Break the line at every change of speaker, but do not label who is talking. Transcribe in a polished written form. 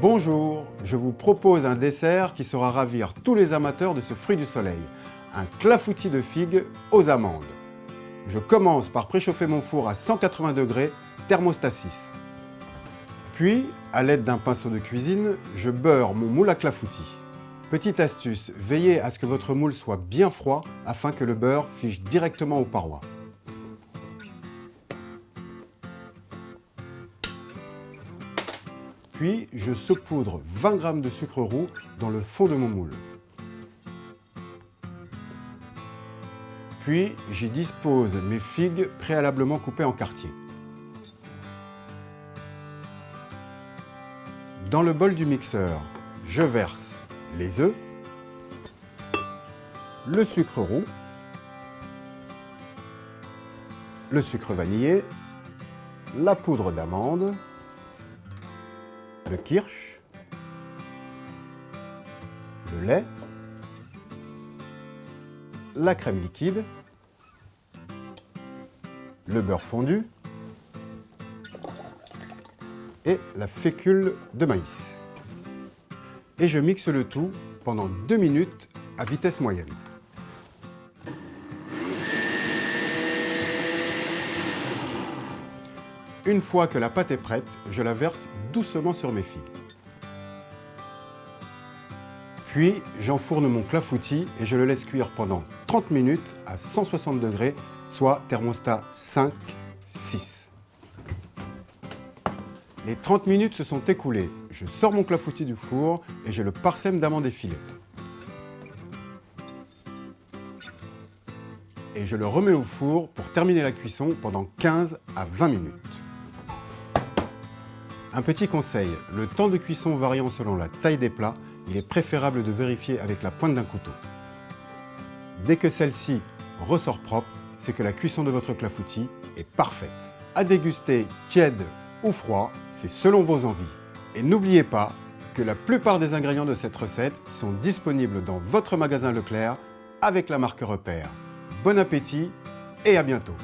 Bonjour, je vous propose un dessert qui saura ravir tous les amateurs de ce fruit du soleil, un clafoutis de figues aux amandes. Je commence par préchauffer mon four à 180 degrés, thermostat 6. Puis, à l'aide d'un pinceau de cuisine, je beurre mon moule à clafoutis. Petite astuce, veillez à ce que votre moule soit bien froid afin que le beurre fiche directement aux parois. Puis, je saupoudre 20 g de sucre roux dans le fond de mon moule. Puis, j'y dispose mes figues préalablement coupées en quartiers. Dans le bol du mixeur, je verse les œufs, le sucre roux, le sucre vanillé, la poudre d'amande, le kirsch, le lait, la crème liquide, le beurre fondu et la fécule de maïs. Et je mixe le tout pendant 2 minutes à vitesse moyenne. Une fois que la pâte est prête, je la verse doucement sur mes figues. Puis, j'enfourne mon clafoutis et je le laisse cuire pendant 30 minutes à 160 degrés, soit thermostat 5, 6. Les 30 minutes se sont écoulées. Je sors mon clafoutis du four et je le parsème d'amandes effilées. Et je le remets au four pour terminer la cuisson pendant 15 à 20 minutes. Un petit conseil, le temps de cuisson variant selon la taille des plats, il est préférable de vérifier avec la pointe d'un couteau. Dès que celle-ci ressort propre, c'est que la cuisson de votre clafoutis est parfaite. À déguster tiède ou froid, c'est selon vos envies. Et n'oubliez pas que la plupart des ingrédients de cette recette sont disponibles dans votre magasin Leclerc avec la marque Repère. Bon appétit et à bientôt!